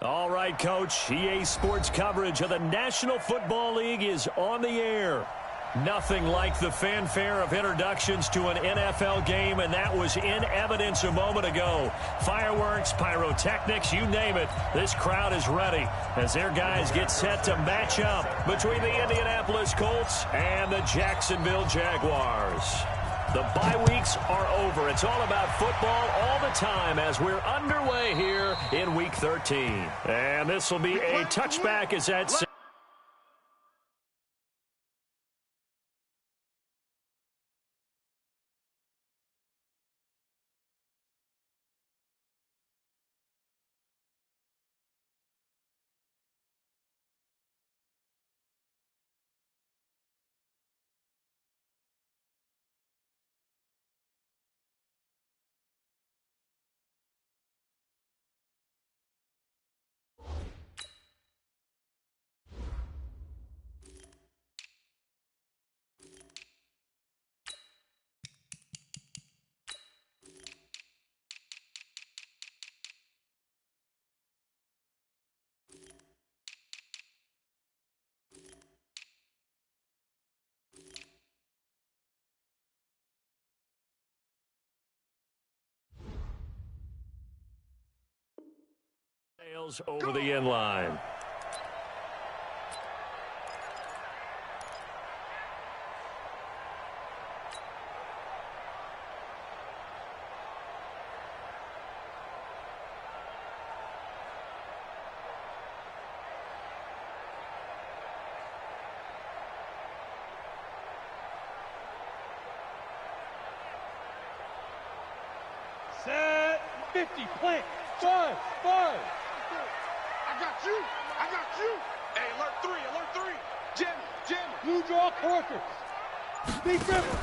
All right, Coach. EA Sports coverage of the National Football League is on the air. Nothing like the fanfare of introductions to an NFL game, and that was in evidence a moment ago. Fireworks, pyrotechnics, you name it. This crowd is ready as their guys get set to match up between the Indianapolis Colts and the Jacksonville Jaguars. The bye weeks are over. It's all about football all the time as we're underway here in Week 13. And this will be a touchback as that sails over the end line. Set 50, plant, 5, 5. I got you. Hey, alert 3. Jim. Blue draw corpus. Big river.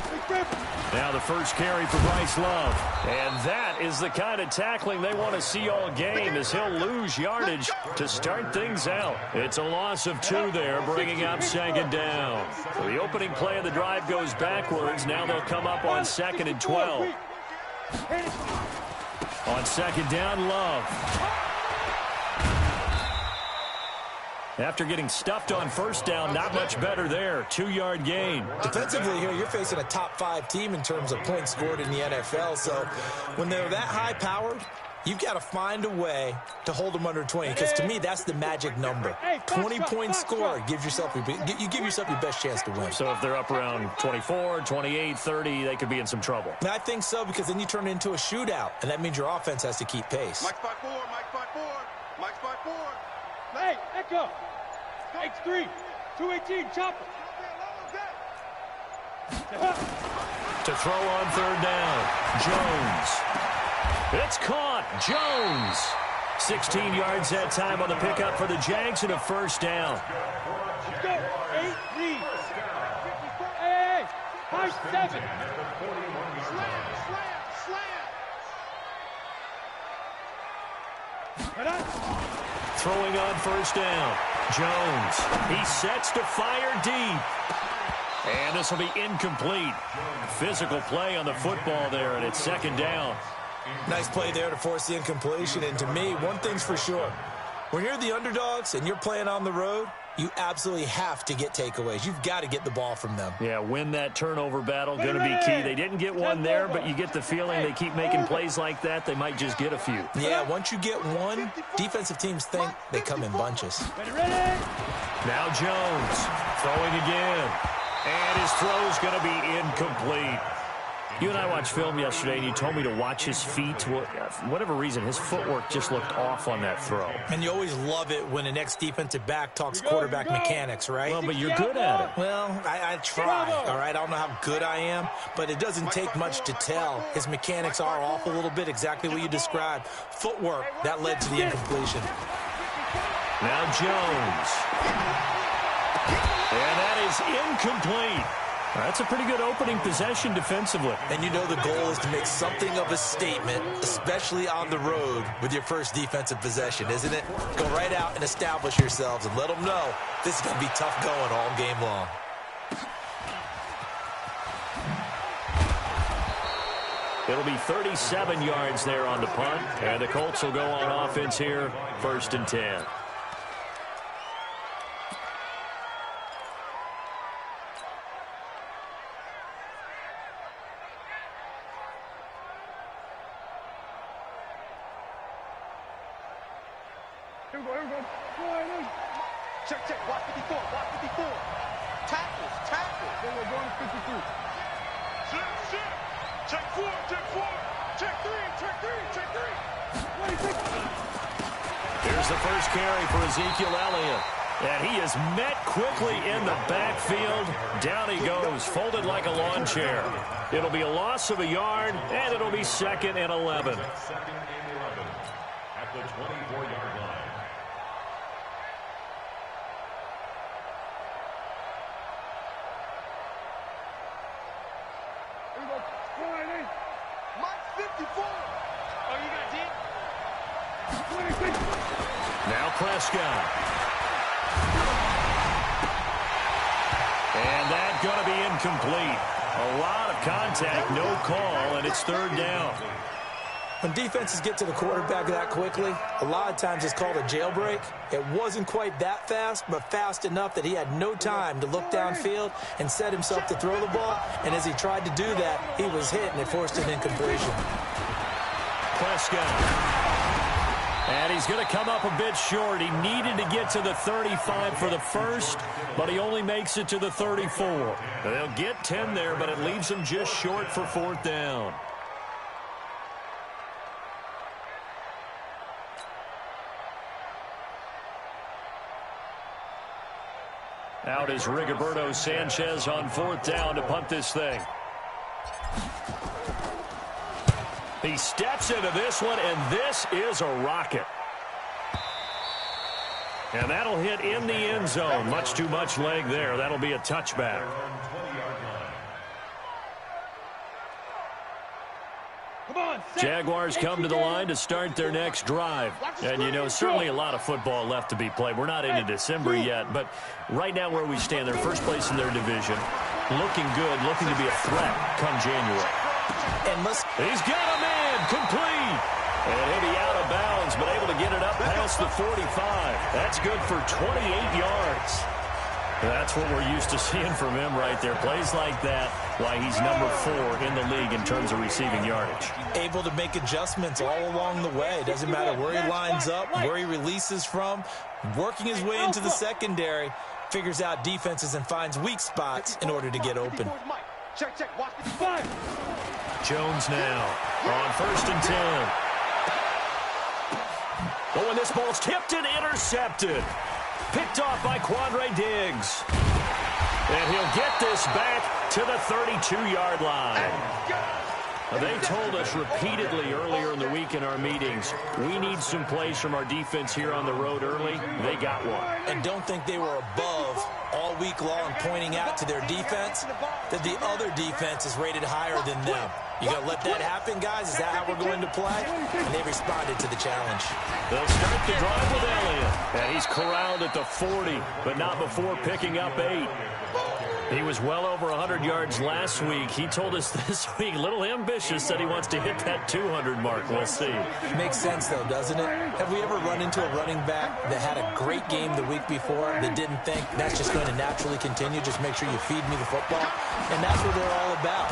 Now the first carry for Bryce Love. And that is the kind of tackling they want to see all game as he'll lose yardage to start things out. It's a loss of 2 there, bringing up second down. So the opening play of the drive goes backwards. Now they'll come up on 2nd and 12. On second down, Love. After getting stuffed on first down, not much better there. 2-yard gain. Defensively here, you're facing a top 5 team in terms of points scored in the NFL. So when they're that high-powered, you've got to find a way to hold them under 20. Because to me, that's the magic number. 20 points scored. You give yourself your best chance to win. So if they're up around 24, 28, 30, they could be in some trouble. I think so, because then you turn it into a shootout, and that means your offense has to keep pace. Mike's 5-4. Hey, Echo. X3, 218, chopper. To throw on third down, Jones. It's caught. Jones. 16 yards that time on the pickup for the Jags and a first down. Go, 8 lead. Hey, high 7. Slam. Throwing on first down, Jones. He sets to fire deep. And this will be incomplete. Physical play on the football there, and it's second down. Nice play there to force the incompletion. And to me, one thing's for sure. When you're the underdogs and you're playing on the road, you absolutely have to get takeaways. You've got to get the ball from them. Yeah, win that turnover battle, going to be key. They didn't get one there, but you get the feeling they keep making plays like that, they might just get a few. Yeah, once you get one, defensive teams think they come in bunches. Now Jones throwing again. And his throw's going to be incomplete. You and I watched film yesterday, and you told me to watch his feet. For whatever reason, his footwork just looked off on that throw. And you always love it when an ex-defensive back talks quarterback mechanics, right? Well, but you're good at it. Well, I try, all right? I don't know how good I am, but it doesn't take much to tell. His mechanics are off a little bit, exactly what you described. Footwork, that led to the incompletion. Now Jones. And that is incomplete. That's a pretty good opening possession defensively. And you know the goal is to make something of a statement, especially on the road with your first defensive possession, isn't it? Go right out and establish yourselves and let them know this is going to be tough going all game long. It'll be 37 yards there on the punt, and the Colts will go on offense here, 1st and 10. Check. Watch 54. Tackles. Then we're going to 53. Shift. Check 4. Check 3. Here's the first carry for Ezekiel Elliott. And he is met quickly in the backfield. Down he goes, folded like a lawn chair. It'll be a loss of a yard, and it'll be 2nd and 11. At the 24-yard line. Mike 54. Oh, you got it? Now Prescott. And that's going to be incomplete. A lot of contact, no call, and it's 3rd down. When defenses get to the quarterback that quickly, a lot of times it's called a jailbreak. It wasn't quite that fast, but fast enough that he had no time to look downfield and set himself to throw the ball. And as he tried to do that, he was hit, and it forced an incompletion. Prescott. And he's going to come up a bit short. He needed to get to the 35 for the first, but he only makes it to the 34. They'll get 10 there, but it leaves him just short for 4th down. Out is Rigoberto Sanchez on 4th down to punt this thing. He steps into this one, and this is a rocket. And that'll hit in the end zone. Much too much leg there. That'll be a touchback. Jaguars come to the line to start their next drive. And, you know, certainly a lot of football left to be played. We're not into December yet, but right now where we stand, they're first place in their division. Looking good, looking to be a threat come January. He's got a man, complete. And he'll be out of bounds, but able to get it up past the 45. That's good for 28 yards. That's what we're used to seeing from him right there. Plays like that, why he's number 4 in the league in terms of receiving yardage. Able to make adjustments all along the way. Doesn't matter where he lines up, where he releases from. Working his way into the secondary, figures out defenses and finds weak spots in order to get open. Jones now on 1st and 10. Oh, and this ball's tipped and intercepted. Picked off by Quandre Diggs. And he'll get this back to the 32-yard line. They told us repeatedly earlier in the week in our meetings, we need some plays from our defense here on the road early. They got one. And don't think they were above all week long pointing out to their defense that the other defense is rated higher than them. You got to let that happen, guys? Is that how we're going to play? And they responded to the challenge. They'll start the drive with Elliott. And he's corralled at the 40, but not before picking up 8. He was well over 100 yards last week. He told us this week, a little ambitious, that he wants to hit that 200 mark. We'll see. Makes sense, though, doesn't it? Have we ever run into a running back that had a great game the week before that didn't think that's just going to naturally continue? Just make sure you feed me the football. And that's what they're all about.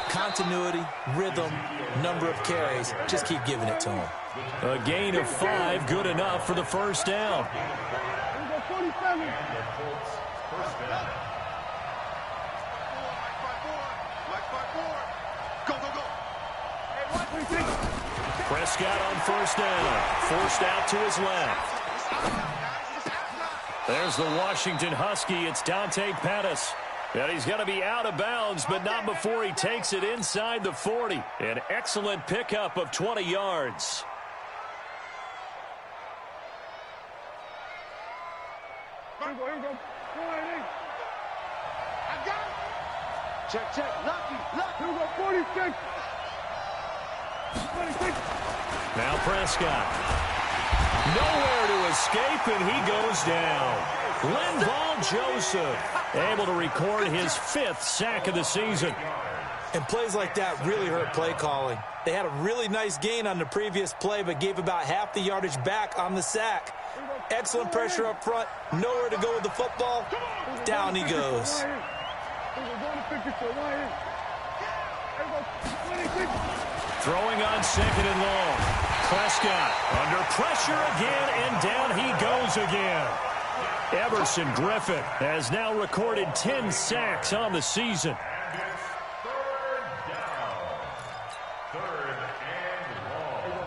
Continuity, rhythm, number of carries. Just keep giving it to him. A gain of 5, good enough for the first down. Prescott on 1st down. Forced out to his left. There's the Washington Husky. It's Dante Pettis. And he's going to be out of bounds, but not before he takes it inside the 40. An excellent pickup of 20 yards. Check. Lucky. Here we go, 46. 26. Now Prescott. Nowhere to escape, and he goes down. Linval Joseph able to record his 5th sack of the season. And plays like that really hurt play calling. They had a really nice gain on the previous play, but gave about half the yardage back on the sack. Excellent pressure up front. Nowhere to go with the football. Down he goes. Throwing on 2nd and long. Prescott under pressure again, and down he goes again. Everson Griffin has now recorded 10 sacks on the season.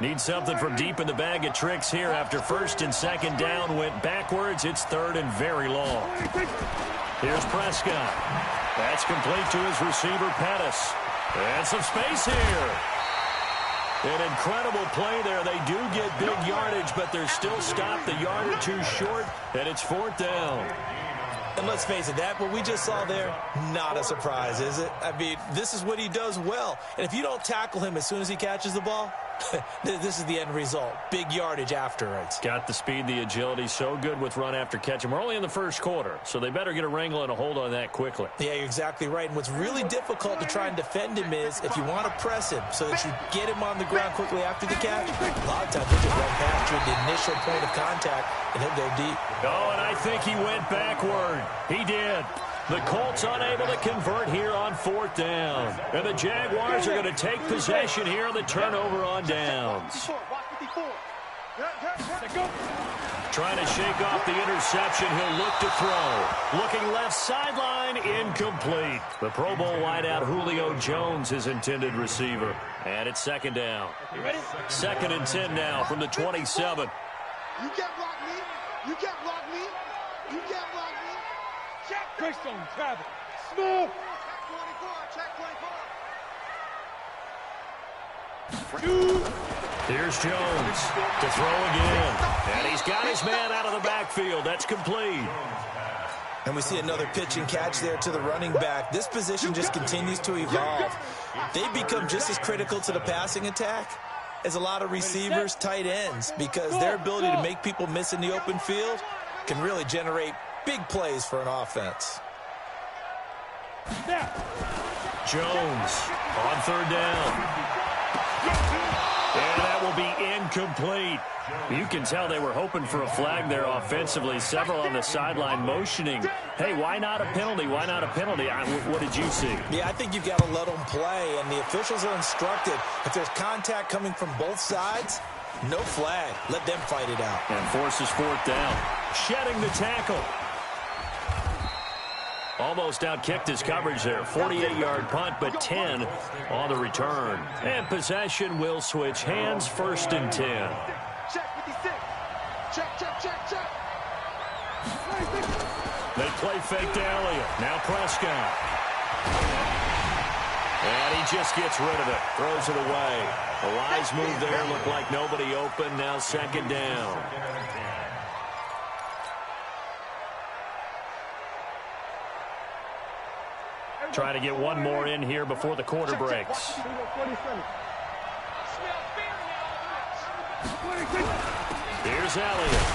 Need something from deep in the bag of tricks here after 1st and 2nd down went backwards. It's 3rd and very long. Here's Prescott. That's complete to his receiver, Pettis. And some space here. An incredible play there. They do get big yardage, but they're still stopped a yard or two short, and it's 4th down. And let's face it, what we just saw there, not a surprise, is it? I mean, this is what he does well. And if you don't tackle him as soon as he catches the ball, this is the end result. Big yardage afterwards. Got the speed, the agility, so good with run after catch. And we're only in the 1st quarter, so they better get a wrangle and a hold on that quickly. Yeah, you're exactly right. And what's really difficult to try and defend him is if you want to press him so that you get him on the ground quickly after the catch, a lot of times he'll just run past you at the initial point of contact, and he'll go deep. Oh, and I think he went backward. He did. The Colts unable to convert here on 4th down. And the Jaguars are going to take possession here on the turnover on downs. Trying to shake off the interception. He'll look to throw. Looking left sideline, incomplete. The Pro Bowl wideout Julio Jones, his intended receiver. And it's 2nd down. 2nd and 10 now from the 27. You can't block me. You can't block me. You can't block me. Check Christian Travis. Smooth. Check 24. Here's Jones to throw again. And he's got his man out of the backfield. That's complete. And we see another pitch and catch there to the running back. This position just continues to evolve. They become just as critical to the passing attack as a lot of receivers, tight ends, because their ability to make people miss in the open field can really generate big plays for an offense. Jones on 3rd down. And that will be incomplete. You can tell they were hoping for a flag there offensively. Several on the sideline motioning, hey, why not a penalty? Why not a penalty? What did you see? Yeah, I think you've got to let them play, and the officials are instructed. If there's contact coming from both sides, no flag. Let them fight it out. And forces 4th down. Shedding the tackle. Almost outkicked his coverage there. 48-yard punt, but 10 on the return. And possession will switch hands. 1st and 10. Check 56. Check. They play fake to Elliott. Now Prescott. And he just gets rid of it. Throws it away. A wise move there. Looked like nobody open. Now 2nd down. Trying to get one more in here before the quarter breaks. Here's Elliott.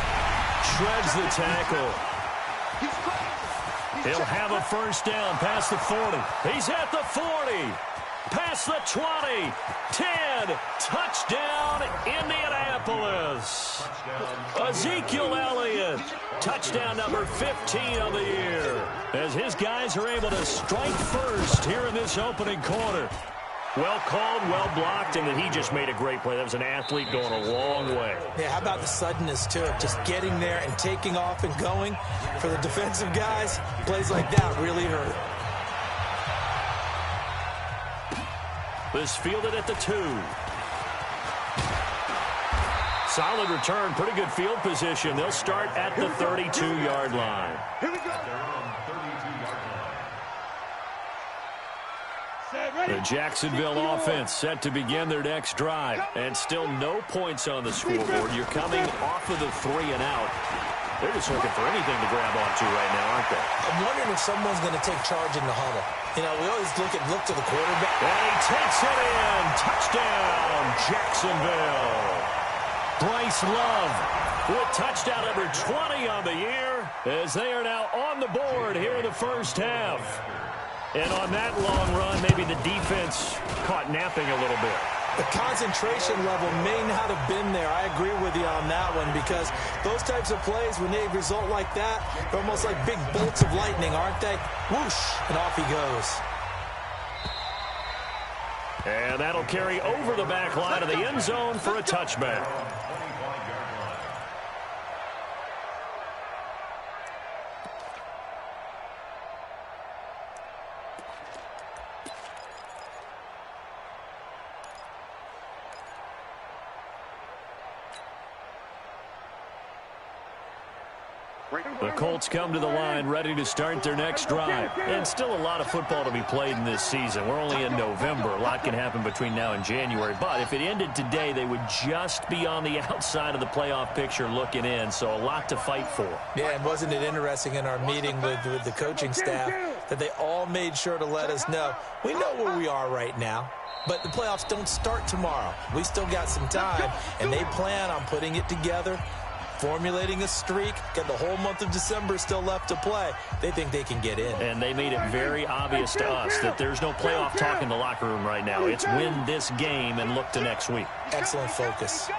Shreds the tackle. He'll have a 1st down past the 40. He's at the 40. Past the 20. 10. Touchdown, Indianapolis. Ezekiel Elliott. Touchdown number 15 of the year. As his guys are able to strike first here in this opening quarter. Well called, well blocked, and then he just made a great play. That was an athlete going a long way. Yeah, how about the suddenness, too? Just getting there and taking off and going. For the defensive guys, plays like that really hurt. This fielded at the 2. Solid return, pretty good field position. They'll start at the 32-yard line. Here we go. The Jacksonville offense set to begin their next drive. And still no points on the scoreboard. You're coming off of the 3 and out. They're just looking for anything to grab onto right now, aren't they? I'm wondering if someone's going to take charge in the huddle. You know, we always look to the quarterback. And he takes it in. Touchdown, Jacksonville. Bryce Love with touchdown number 20 on the year as they are now on the board here in the 1st half. And on that long run, maybe the defense caught napping a little bit. The concentration level may not have been there. I agree with you on that one, because those types of plays, when they result like that, they're almost like big bolts of lightning, aren't they? Whoosh, and off he goes. And that'll carry over the back line of the end zone for a touchback. The Colts come to the line ready to start their next drive. And still a lot of football to be played in this season. We're only in November. A lot can happen between now and January. But if it ended today, they would just be on the outside of the playoff picture looking in. So a lot to fight for. Yeah, and wasn't it interesting in our meeting with the coaching staff that they all made sure to let us know, we know where we are right now, but the playoffs don't start tomorrow. We still got some time, and they plan on putting it together, formulating a streak, got the whole month of December still left to play. They think they can get in. And they made it very obvious to us that there's no playoff talk in the locker room right now. It's win this game and look to next week. Excellent focus.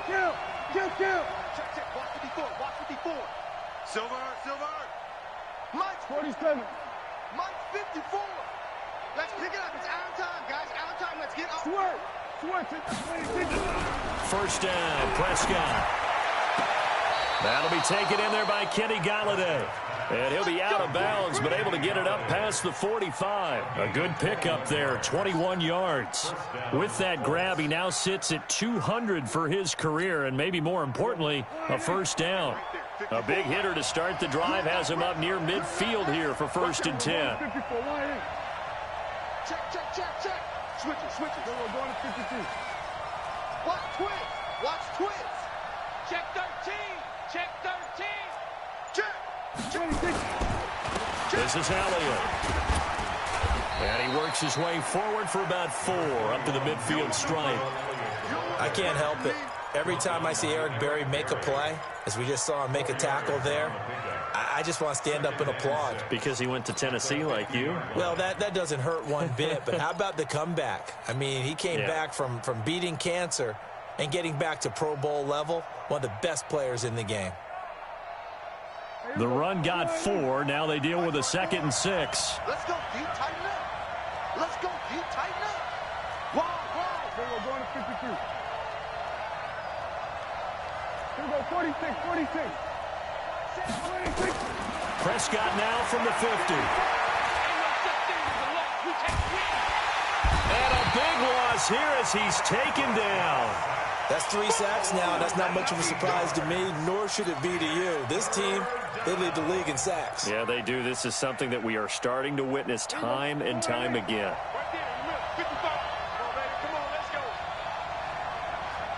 Kill. Watch 54. Silver. Mike's 47. Mike's 54. Let's pick it up. It's out time, guys. Out time. Let's get up. Swerve. First down, Prescott. That'll be taken in there by Kenny Galladay. And he'll be out of bounds, but able to get it up past the 45. A good pickup there, 21 yards. With that grab, he now sits at 200 for his career, and maybe more importantly, a first down. A big hitter to start the drive has him up near midfield here for 1st and 10. Check. Switch it. We're going to 52. Watch twins. Check 13. Check. 26. This is Elliott. And he works his way forward for about 4 up to the midfield stripe. I can't help it. Every time I see Eric Berry make a play, as we just saw him make a tackle there, I just want to stand up and applaud. Because he went to Tennessee like you? Well, that doesn't hurt one bit, but how about the comeback? I mean, he came back from beating cancer and getting back to Pro Bowl level, one of the best players in the game. The run got 4. Now they deal with a 2nd and 6. Let's go deep, tighten up. Wow. We're going to 52. Here we go, 46. Prescott now from the 50. And a big loss here as he's taken down. That's 3 sacks now. That's not much of a surprise to me, nor should it be to you. This team, they lead the league in sacks. Yeah, they do. This is something that we are starting to witness time and time again.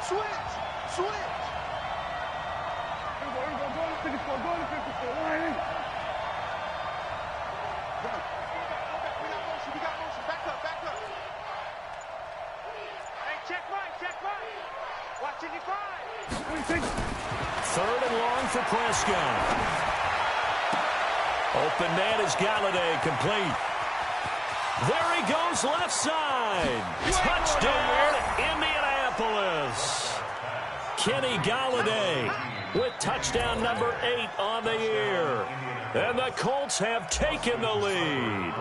Switch. We got motion. Back up. Hey, check right. Watch it, 3rd and long for Prescott. Open man is Galladay, complete. There he goes, left side. Touchdown, Indianapolis. Kenny Galladay with touchdown number 8 on the year. And the Colts have taken the lead.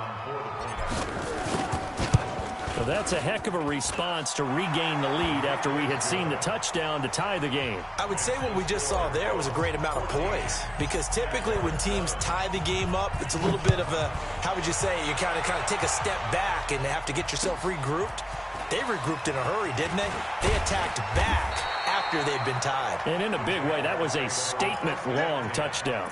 Well, that's a heck of a response to regain the lead after we had seen the touchdown to tie the game. I would say what we just saw there was a great amount of poise, because typically when teams tie the game up, it's a little bit of a, how would you say, you kind of take a step back and have to get yourself regrouped. They regrouped in a hurry, didn't they? They attacked back after they'd been tied. And in a big way, that was a statement-long touchdown.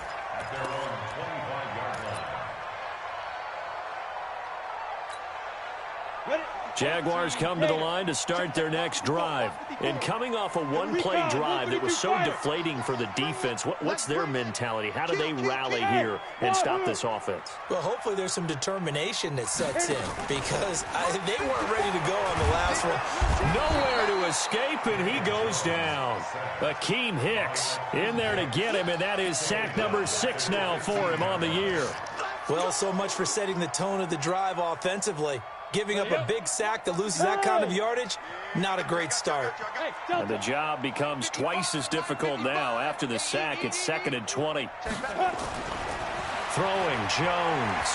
Ready? Jaguars come to the line to start their next drive. And coming off a one-play drive that was so deflating for the defense, what's their mentality? How do they rally here and stop this offense? Well, hopefully there's some determination that sets in because they weren't ready to go on the last one. Nowhere to escape, and he goes down. Akeem Hicks in there to get him, and that is sack number 6 now for him on the year. Well, so much for setting the tone of the drive offensively. Giving up a big sack that loses that kind of yardage, not a great start. And the job becomes twice as difficult now. After the sack, it's 2nd and 20. Throwing, Jones.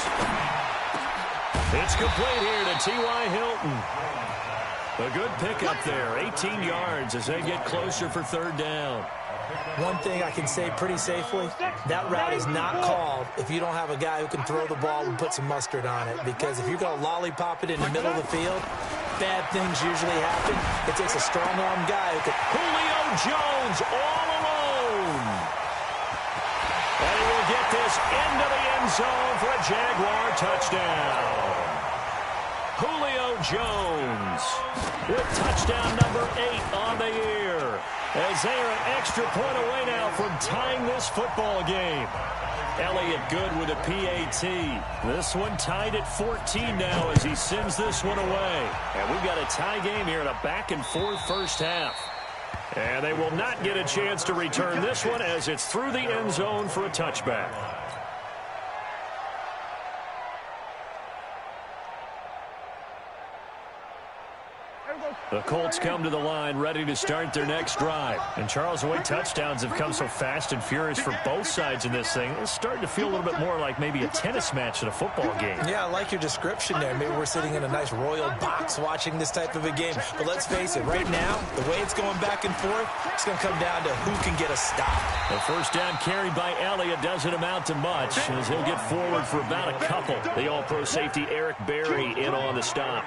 It's complete here to T.Y. Hilton. A good pickup there, 18 yards as they get closer for 3rd down. One thing I can say pretty safely, that route is not called if you don't have a guy who can throw the ball and put some mustard on it. Because if you're going to lollipop it in the middle of the field, bad things usually happen. It takes a strong-arm guy who can... Julio Jones all alone. And he will get this into the end zone for a Jaguar touchdown. Julio Jones with touchdown number 8 on the year. As they are an extra point away now from tying this football game. Elliott good with a PAT. This one tied at 14 now as he sends this one away. And we've got a tie game here in a back-and-forth first half. And they will not get a chance to return this one as it's through the end zone for a touchback. The Colts come to the line ready to start their next drive. And Charles, the way touchdowns have come so fast and furious for both sides in this thing, it's starting to feel a little bit more like maybe a tennis match than a football game. Yeah, I like your description there. Maybe we're sitting in a nice royal box watching this type of a game. But let's face it, right now, the way it's going back and forth, it's going to come down to who can get a stop. The first down carried by Elliott doesn't amount to much as he'll get forward for about a couple. The all-pro safety Eric Berry in on the stop.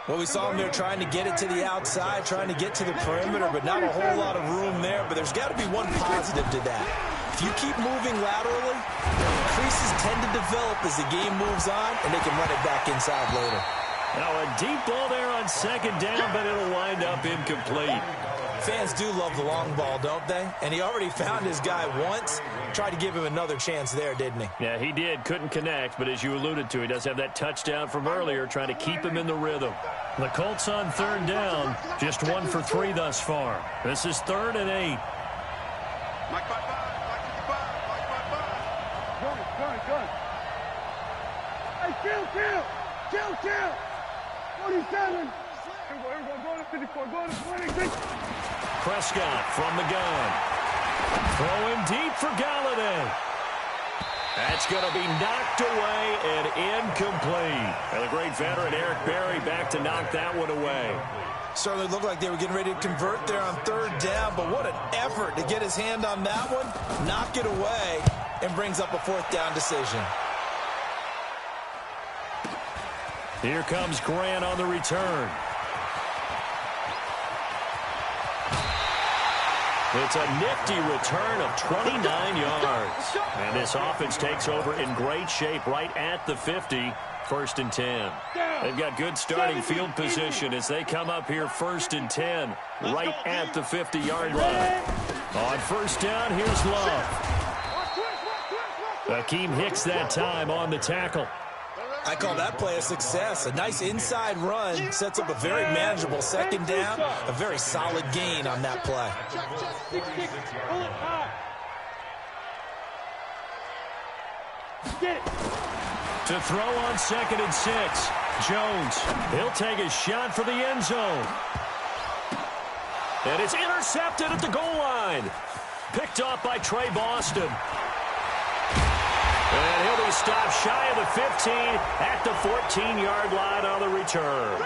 Well, we saw him there trying to get it to the outside, trying to get to the perimeter, but not a whole lot of room there. But there's got to be one positive to that. If you keep moving laterally, creases tend to develop as the game moves on, and they can run it back inside later. Now a deep ball there on 2nd down, but it'll wind up incomplete. Fans do love the long ball, don't they? And he already found his guy once. Tried to give him another chance there, didn't he? Yeah, he did. Couldn't connect, but as you alluded to, he does have that touchdown from earlier, trying to keep him in the rhythm. The Colts on 3rd down, just 1 for 3 thus far. This is 3rd and 8. Mike 55, Mike 55, Mike 55. Gun. Hey, chill. 47. Here we go. Going to 54. Going to 26. Prescott from the gun. Throwing deep for Galladay. That's going to be knocked away and incomplete. And the great veteran Eric Berry back to knock that one away. Certainly looked like they were getting ready to convert there on 3rd down, but what an effort to get his hand on that one, knock it away, and brings up a 4th down decision. Here comes Grant on the return. It's a nifty return of 29 yards. And this offense takes over in great shape right at the 50, 1st and 10. They've got good starting field position as they come up here 1st and 10, right at the 50-yard line. On 1st down, here's Love. Akeem Hicks that time on the tackle. I call that play a success. A nice inside run sets up a very manageable 2nd down. A very solid gain on that play. To throw on 2nd and 6. Jones, he'll take a shot for the end zone. And it's intercepted at the goal line. Picked off by Trey Boston. And he'll be stopped shy of the 15 at the 14-yard line on the return.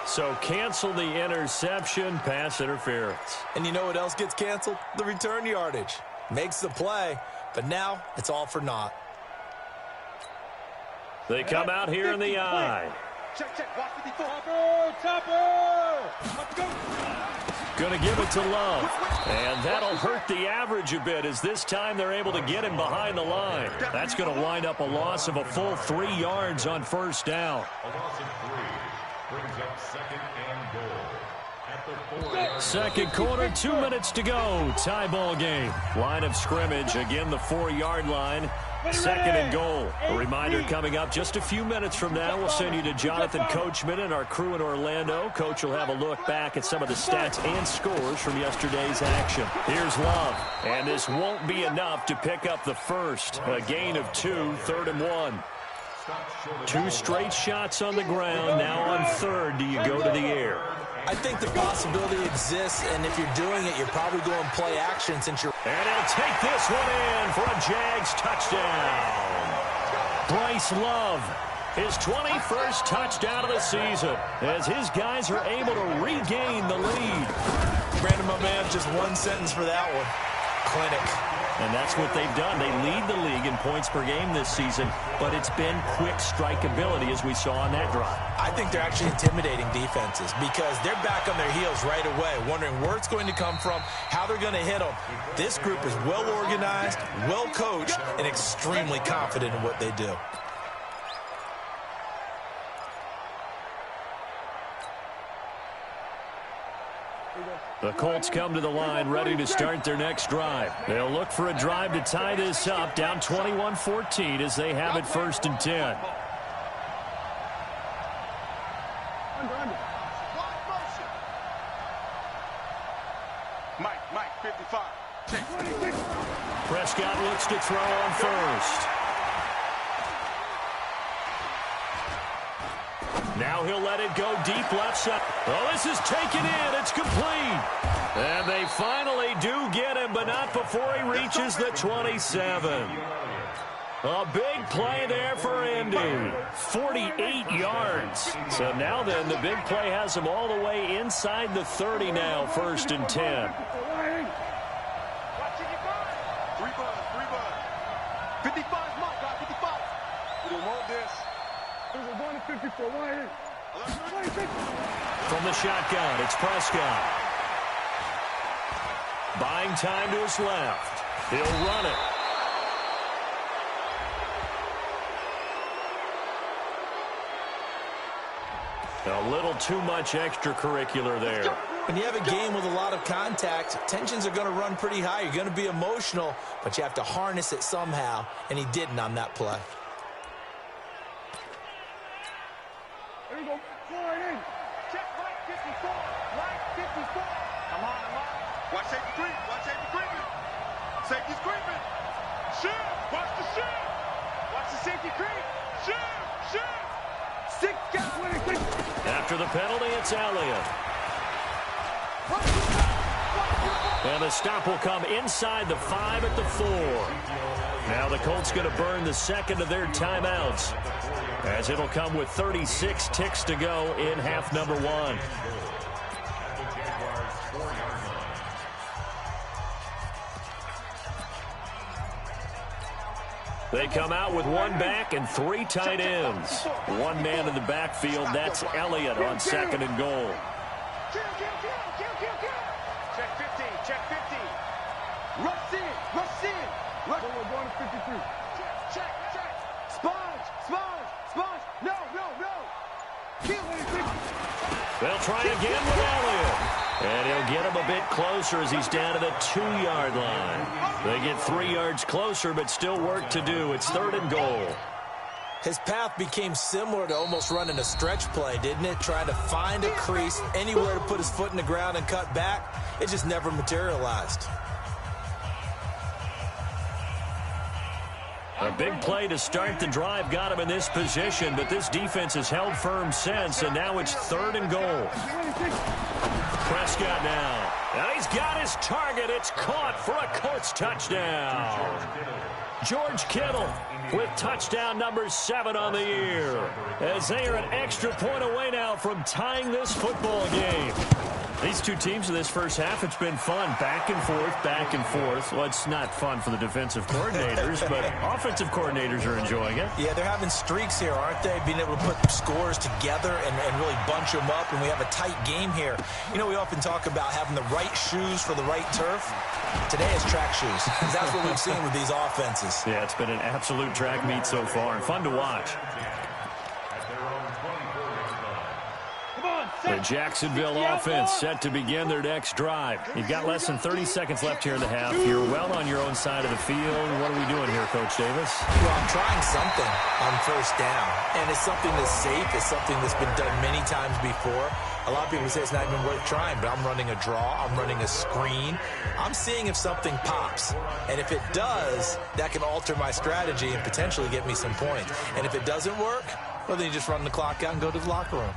So cancel the interception, pass interference. And you know what else gets canceled? The return yardage. Makes the play, but now it's all for naught. They come out here in the eye. Check, watch 54. Topper! Let's go! Going to give it to Love. And that'll hurt the average a bit as this time they're able to get him behind the line. That's going to wind up a loss of a full 3 yards on first down. A loss of 3 brings up 2nd and goal. At the 4. Second quarter, 2 minutes to go. Tie ball game. Line of scrimmage, again the 4-yard line. 2nd and goal. A reminder coming up just a few minutes from now. We'll send you to Jonathan Coachman and our crew in Orlando. Coach will have a look back at some of the stats and scores from yesterday's action. Here's Love. And this won't be enough to pick up the first. A gain of 2, 3rd and 1. 2 straight shots on the ground. Now on 3rd, do you go to the air? I think the possibility exists, and if you're doing it, you're probably going play action since you're... And he'll take this one in for a Jags touchdown. Bryce Love, his 21st touchdown of the season, as his guys are able to regain the lead. Brandon, my man, just one sentence for that one. Clinic. And that's what they've done. They lead the league in points per game this season, but it's been quick strikeability as we saw on that drive. I think they're actually intimidating defenses because they're back on their heels right away, wondering where it's going to come from, how they're going to hit them. This group is well organized, well coached, and extremely confident in what they do. The Colts come to the line ready to start their next drive. They'll look for a drive to tie this up, down 21-14 as they have it 1st and 10. Mike, 55. Prescott looks to throw on 1st. Now he'll let it go deep left side. Oh, this is taken in. It's complete. And they finally do get him, but not before he reaches the 27. A big play there for Indy. 48 yards. So now then, the big play has him all the way inside the 30 now, 1st and 10. 55, Mike, 55. We don't want this. We're going to 54. From the shotgun, it's Prescott. Buying time to his left. He'll run it. A little too much extracurricular there. When you have a game with a lot of contact, tensions are going to run pretty high. You're going to be emotional, but you have to harness it somehow, and he didn't on that play. There we go. Flying in. Check right 54. Right 54. Come on. Watch safety creep. Watch safety creeping. Safety's creeping. Shoot. Watch the shoot. Watch the safety creep. Shoot. 6 guys. After the penalty, it's Elliott. And the stop will come inside the 5 at the 4. Now the Colts going to burn the second of their timeouts, as it'll come with 36 ticks to go in half number 1. They come out with 1 back and 3 tight ends. 1 man in the backfield. That's Elliott on 2nd and goal. Kill. Check 50. Rush in. Rush. We're going to 53. Check. Sponge. No. Kill. They'll try again with Elliott. And he'll get him a bit closer as he's down to the 2-yard line. They get 3 yards closer, but still work to do. It's 3rd and goal. His path became similar to almost running a stretch play, didn't it? Trying to find a crease, anywhere to put his foot in the ground and cut back. It just never materialized. A big play to start the drive got him in this position, but this defense has held firm since, and now it's 3rd and goal. Prescott now. And he's got his target. It's caught for a Colts touchdown. George Kittle with touchdown number 7 on the year, as they are an extra point away now from tying this football game. These two teams in this first half, it's been fun. Back and forth, back and forth. Well, it's not fun for the defensive coordinators, but offensive coordinators are enjoying it. Yeah, they're having streaks here, aren't they? Being able to put scores together and really bunch them up, and we have a tight game here. You know, we often talk about having the right shoes for the right turf. Today it's track shoes, because that's what we've seen with these offenses. Yeah, it's been an absolute track meet so far, and fun to watch. The Jacksonville offense set to begin their next drive. You've got less than 30 seconds left here in the half. You're well on your own side of the field. What are we doing here, Coach Davis? Well, I'm trying something on first down, and it's something that's safe. It's something that's been done many times before. A lot of people say it's not even worth trying, but I'm running a draw. I'm running a screen. I'm seeing if something pops, and if it does, that can alter my strategy and potentially get me some points. And if it doesn't work, well, then you just run the clock out and go to the locker room.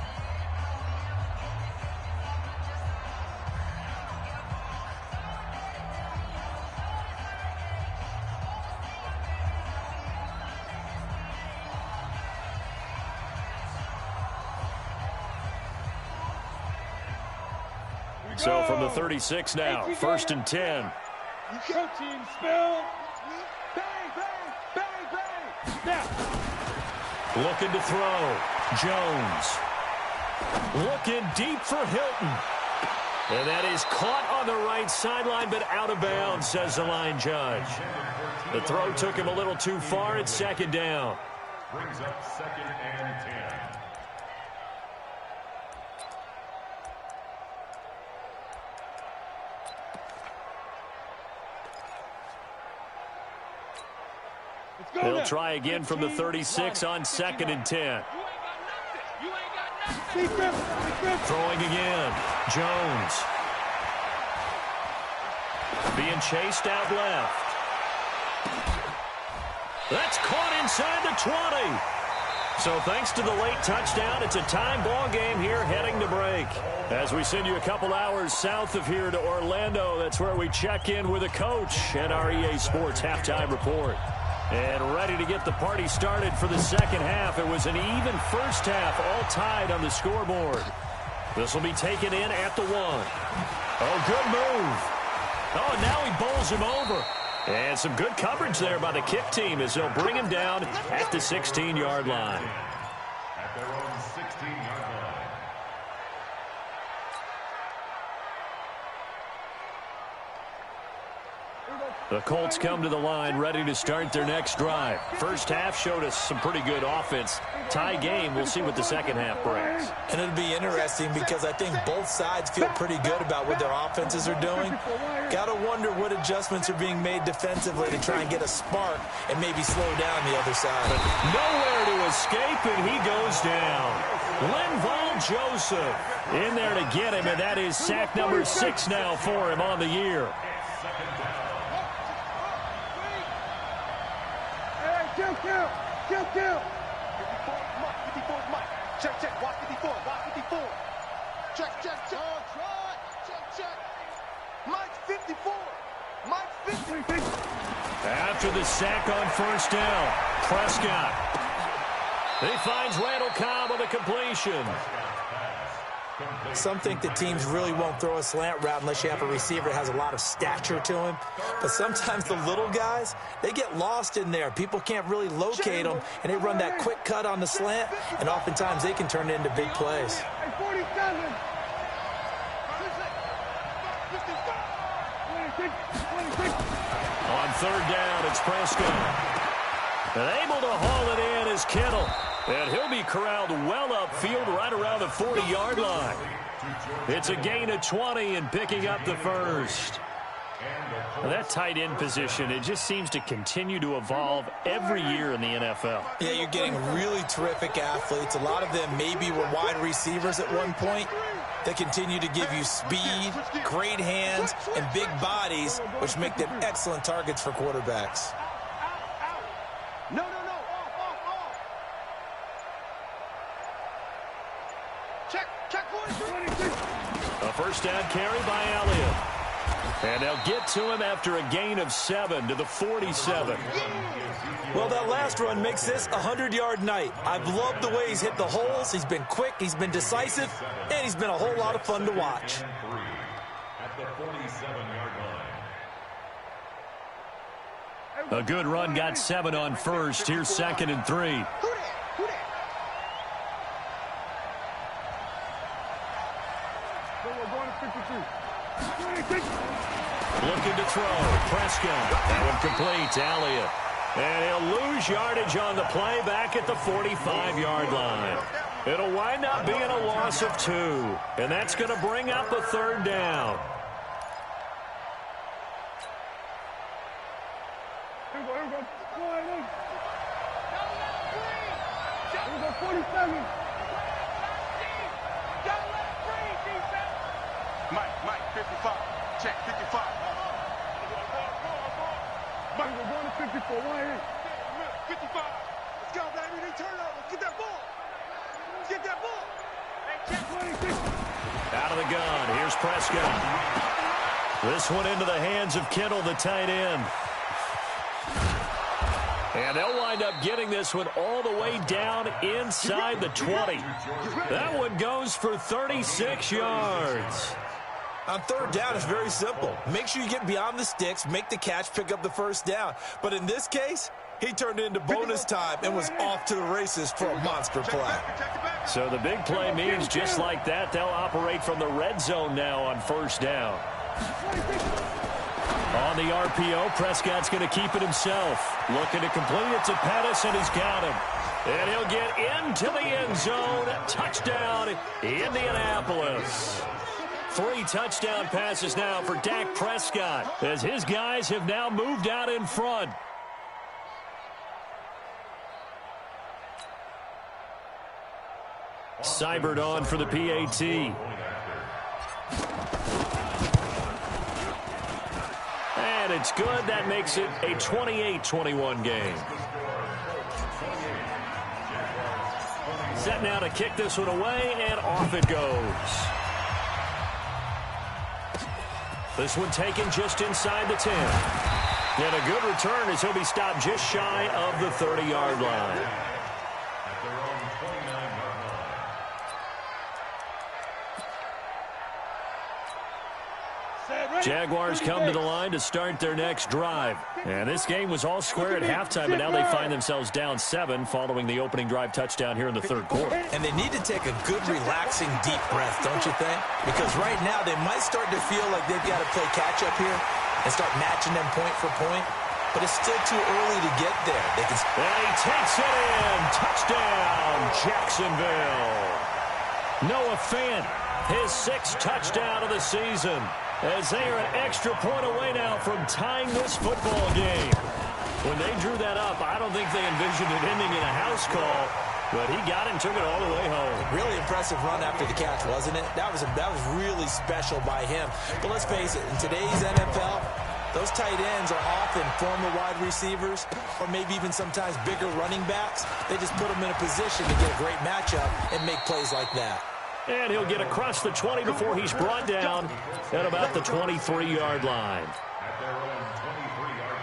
So from the 36 now, 1st and 10. You go, team, spell. Bang, bang, bang, bang. Snap. Looking to throw. Jones. Looking deep for Hilton. And that is caught on the right sideline, but out of bounds, says the line judge. The throw took him a little too far. It's 2nd down. Brings up 2nd and 10. He'll try again from the 36 on 2nd and 10. Throwing again. Jones. Being chased out left. That's caught inside the 20. So thanks to the late touchdown, it's a time ball game here heading to break. As we send you a couple hours south of here to Orlando, that's where we check in with a coach at our EA Sports Halftime Report. And ready to get the party started for the second half. It was an even first half, all tied on the scoreboard. This will be taken in at the 1. Oh, good move. Oh, and now he bowls him over. And some good coverage there by the kick team as they'll bring him down at the 16-yard line. At their own 16-yard line. The Colts come to the line ready to start their next drive. First half showed us some pretty good offense. Tie game, we'll see what the second half brings. And it'll be interesting because I think both sides feel pretty good about what their offenses are doing. Got to wonder what adjustments are being made defensively to try and get a spark and maybe slow down the other side. Nowhere to escape, and he goes down. Linval Joseph in there to get him, and that is sack number 6 now for him on the year. Kill. 54, Mike. Check. Watch 54. Check. Check. Mike 54. Mike 54. After the sack on first down, Prescott. He finds Randall Cobb with a completion. Some think that teams really won't throw a slant route unless you have a receiver that has a lot of stature to him. But sometimes the little guys, they get lost in there. People can't really locate them, and they run that quick cut on the slant, and oftentimes they can turn it into big plays. 47. 26. On third down, it's Prescott. And able to haul it in is Kittle. And he'll be corralled well upfield right around the 40-yard line. It's a gain of 20 and picking up the first. Now that tight end position, it just seems to continue to evolve every year in the NFL. Yeah, you're getting really terrific athletes. A lot of them maybe were wide receivers at one point. They continue to give you speed, great hands, and big bodies, which make them excellent targets for quarterbacks. No. Check 26. A first down carry by Elliott. And they'll get to him after a gain of 7 to the 47. Well, that last run makes this a 100-yard night. I've loved the way he's hit the holes. He's been quick, he's been decisive, and he's been a whole lot of fun to watch. A good run got 7 on first. Here's 2nd and 3. Looking to throw. Prescott. That one complete. Elliott. And he'll lose yardage on the play back at the 45-yard line. It'll wind up being a loss of 2. And that's going to bring up a 3rd down. Here we go. 47. Mike, 55. Check, 55. Mike, we're going to 54. 55. Let's go, baby. They turn over. Get that ball. Get that ball. Out of the gun. Here's Prescott. This one into the hands of Kittle, the tight end. And they'll wind up getting this one all the way down inside the 20. That one goes for 36 yards. On 3rd down, it's very simple. Make sure you get beyond the sticks, make the catch, pick up the 1st down. But in this case, he turned it into bonus time and was off to the races for a monster play. So the big play means just like that, they'll operate from the red zone now on 1st down. On the RPO, Prescott's going to keep it himself. Looking to complete it to Pettis, and he's got him. And he'll get into the end zone. Touchdown, Indianapolis. 3 touchdown passes now for Dak Prescott as his guys have now moved out in front. Seibert on for the PAT. And it's good. That makes it a 28-21 game. Set now to kick this one away, and off it goes. This one taken just inside the 10. And a good return as he'll be stopped just shy of the 30-yard line. Jaguars come to the line to start their next drive. And this game was all square at halftime, but now they find themselves down 7 following the opening drive touchdown here in the 3rd quarter. And they need to take a good, relaxing, deep breath, don't you think? Because right now they might start to feel like they've got to play catch-up here and start matching them point for point. But it's still too early to get there. They can... And he takes it in. Touchdown, Jacksonville. Noah Fant, his 6th touchdown of the season, as they are an extra point away now from tying this football game. When they drew that up, I don't think they envisioned it ending in a house call, but he got it and took it all the way home. Really impressive run after the catch, wasn't it? That was really special by him. But let's face it, in today's NFL, those tight ends are often former wide receivers or maybe even sometimes bigger running backs. They just put them in a position to get a great matchup and make plays like that. And he'll get across the 20 before he's brought down at about the 23-yard line. At their own 23-yard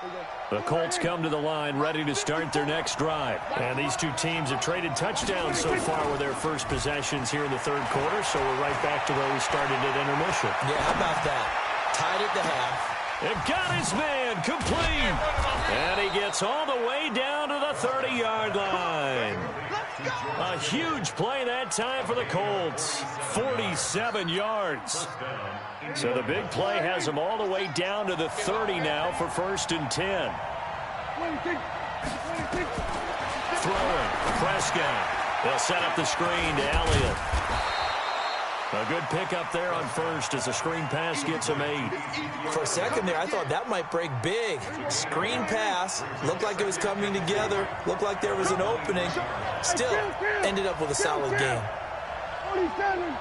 line. The Colts come to the line ready to start their next drive. And these two teams have traded touchdowns so far with their first possessions here in the 3rd quarter, so we're right back to where we started at intermission. Yeah, how about that? Tied at the half. And got his man complete. And he gets all the way down to the 30-yard line. A huge play that time for the Colts. 47 yards. So the big play has them all the way down to the 30 now for 1st and 10. Throwing. Prescott. They'll set up the screen to Elliott. A good pickup there on 1st as the screen pass gets him 8. For a second there, I thought that might break big. Screen pass. Looked like it was coming together. Looked like there was an opening. Still, ended up with a solid game. 47.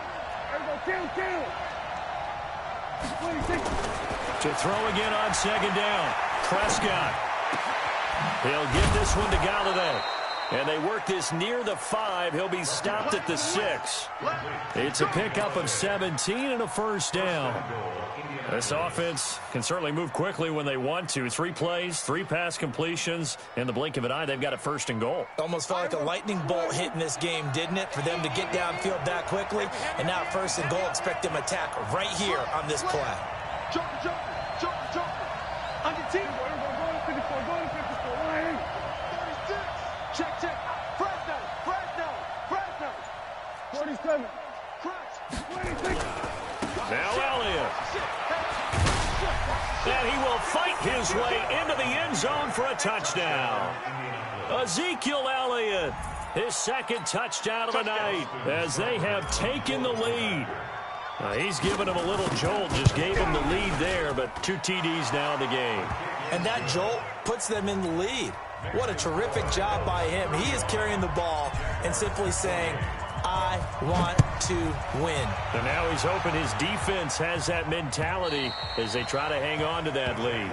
To throw again on 2nd down. Prescott. He'll give this one to Galladay. And they work this near the 5. He'll be stopped at the 6. It's a pickup of 17 and a 1st down. This offense can certainly move quickly when they want to. 3 plays, 3 pass completions. In the blink of an eye, they've got a 1st and goal. Almost felt like a lightning bolt hit in this game, didn't it? For them to get downfield that quickly. And now 1st and goal, expect them to attack right here on this play. On your team. Go to 54. Go to 54. Line 36. Check. Fresno. 47. Crunch. 26. Now Elliott. And he will fight his way into the end zone for a touchdown. Ezekiel Elliott, his second touchdown of the night as they have taken the lead. He's given him a little jolt, just gave him the lead there, but 2 TDs now in the game. And that jolt puts them in the lead. What a terrific job by him. He is carrying the ball and simply saying, I want to win. And now he's hoping his defense has that mentality as they try to hang on to that lead.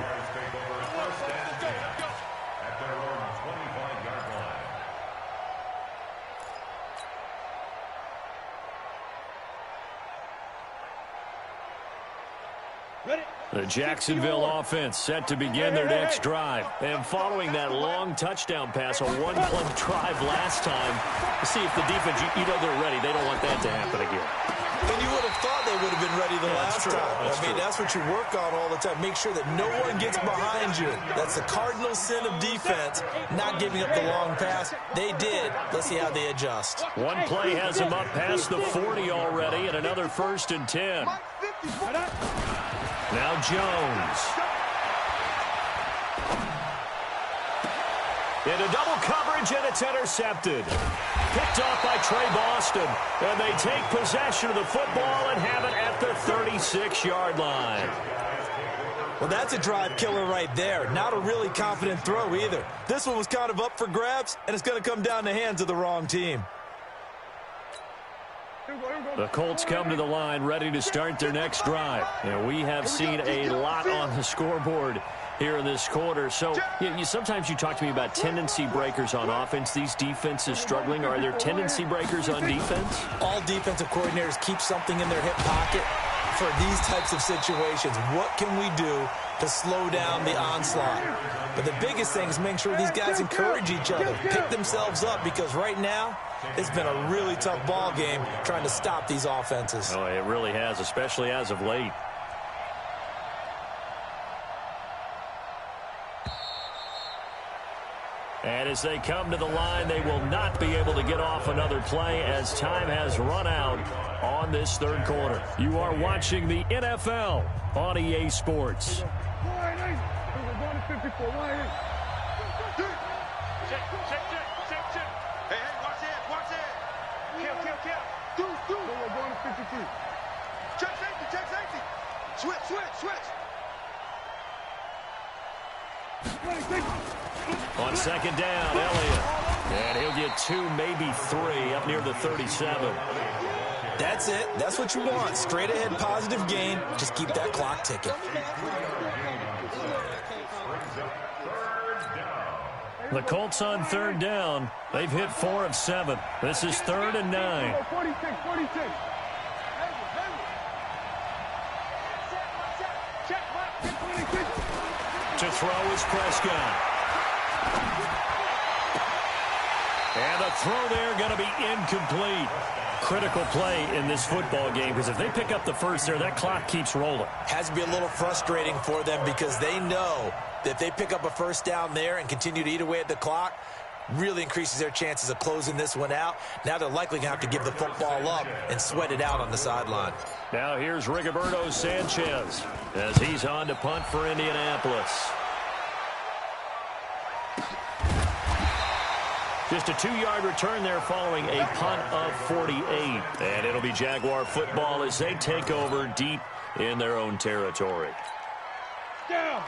The Jacksonville offense set to begin their next drive. And following that long touchdown pass, a one-play drive last time, to see if the defense, you know they're ready. They don't want that to happen again. And you would have thought they would have been ready the last time. That's what you work on all the time. Make sure that no one gets behind you. That's the cardinal sin of defense, not giving up the long pass. They did. Let's see how they adjust. One play has him up past the 40 already, and another 1st and 10. Now Jones. Into double coverage, and it's intercepted. Picked off by Trey Boston. And they take possession of the football and have it at the 36-yard line. Well, that's a drive killer right there. Not a really confident throw either. This one was kind of up for grabs, and it's going to come down the hands of the wrong team. The Colts come to the line ready to start their next drive. And we have seen a lot on the scoreboard here in this quarter. So sometimes you talk to me about tendency breakers on offense. These defenses struggling. Are there tendency breakers on defense? All defensive coordinators keep something in their hip pocket for these types of situations. What can we do to slow down the onslaught? But the biggest thing is making sure these guys encourage each other, pick themselves up, because right now it's been a really tough ball game trying to stop these offenses. Oh, it really has, especially as of late. And as they come to the line, they will not be able to get off another play as time has run out on this third quarter. You are watching the NFL on EA Sports. Switch. On second down, Elliott. And he'll get 2, maybe 3 up near the 37. That's it. That's what you want. Straight ahead positive gain. Just keep that clock ticking. The Colts on third down. They've hit 4 of 7. This is 3rd and 9. 46. To throw is Prescott. And the throw there going to be incomplete. Critical play in this football game, because if they pick up the first there, that clock keeps rolling. Has to be a little frustrating for them because they know that if they pick up a first down there and continue to eat away at the clock, really increases their chances of closing this one out. Now they're likely going to have to give the football up and sweat it out on the sideline. Now here's Rigoberto Sanchez as he's on to punt for Indianapolis. Just a 2-yard return there following a punt of 48. And it'll be Jaguar football as they take over deep in their own territory.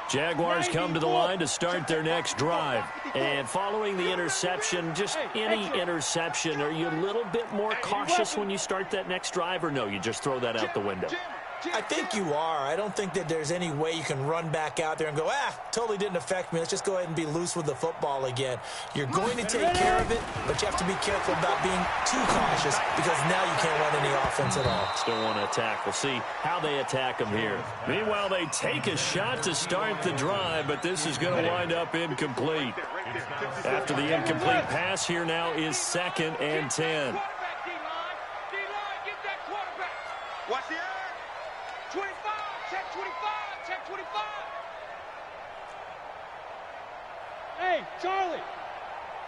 Jaguars come to the line to start their next drive. And following the interception, just any interception, are you a little bit more cautious when you start that next drive, or no, you just throw that out the window? I think you are. I don't think that there's any way you can run back out there and go, totally didn't affect me. Let's just go ahead and be loose with the football again. You're going to take care of it, but you have to be careful about being too cautious because now you can't run any offense at all. Still want to attack. We'll see how they attack them here. Meanwhile, they take a shot to start the drive, but this is going to wind up incomplete. After the incomplete pass, here now is 2nd and 10. Watch the eye. 25, check 25, check 25. Hey, Charlie.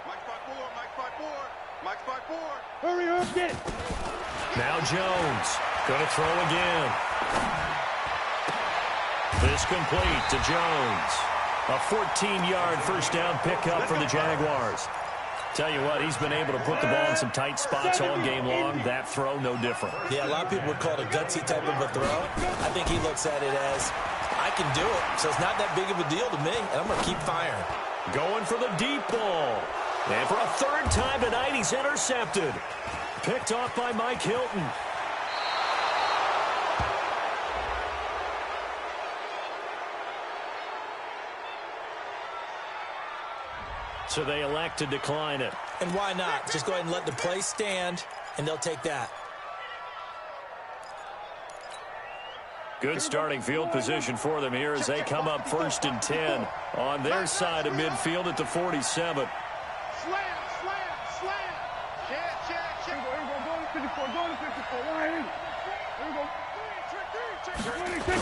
Mike 5-4, Mike 5-4, Mike 5-4. Hurry up, get it. Now Jones, going to throw again. This complete to Jones. A 14-yard first down pickup for the Jaguars. Tell you what, he's been able to put the ball in some tight spots all game long. That throw, no different. Yeah, a lot of people would call it a gutsy type of a throw. I think he looks at it as, I can do it, so it's not that big of a deal to me, and I'm going to keep firing. Going for the deep ball. And for a third time tonight, he's intercepted. Picked off by Mike Hilton. So they elect to decline it. And why not? Just go ahead and let the play stand, and they'll take that. Good starting field position for them here as they come up 1st and 10 on their side of midfield at the 47. Slam, slam, slam. Check. Here we go, go to 54, go to 54. Right in. Here we go. Trick.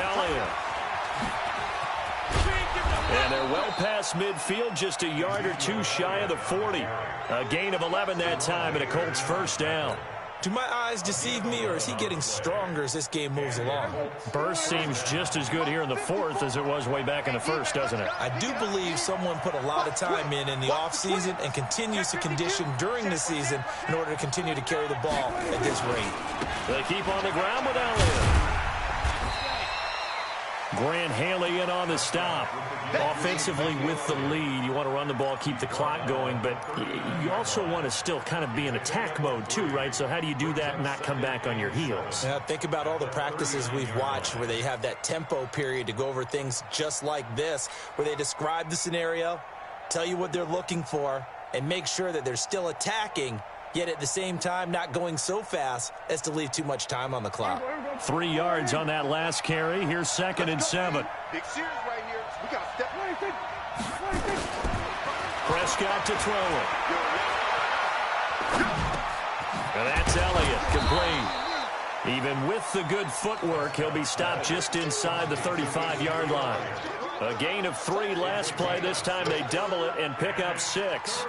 Elliott. And they're well past midfield, just a yard or two shy of the 40. A gain of 11 that time, and a Colts first down. Do my eyes deceive me, or is he getting stronger as this game moves along? Burst seems just as good here in the 4th as it was way back in the 1st, doesn't it? I do believe someone put a lot of time in the offseason and continues to condition during the season in order to continue to carry the ball at this rate. They keep on the ground with Elliott. Grant Haley in on the stop. Offensively with the lead, you want to run the ball, keep the clock going, but you also want to still kind of be in attack mode too, right? So how do you do that and not come back on your heels? Yeah, think about all the practices we've watched where they have that tempo period to go over things just like this, where they describe the scenario, tell you what they're looking for, and make sure that they're still attacking, yet at the same time not going so fast as to leave too much time on the clock. 3 yards on that last carry. Here's 2nd and 7. Big series right here. We got to step. Prescott to throw it. And that's Elliott, complete. Even with the good footwork, he'll be stopped just inside the 35-yard line. A gain of 3 last play. This time they double it and pick up 6.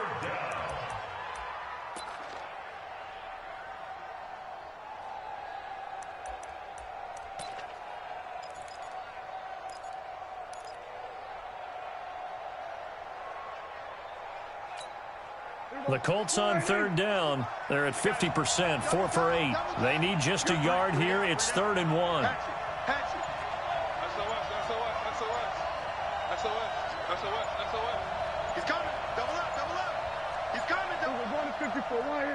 The Colts on 3rd down. They're at 50%, 4 for 8. They need just a yard here. It's 3rd and 1. SOS. He's coming. Double up. He's coming. We're going to 54, right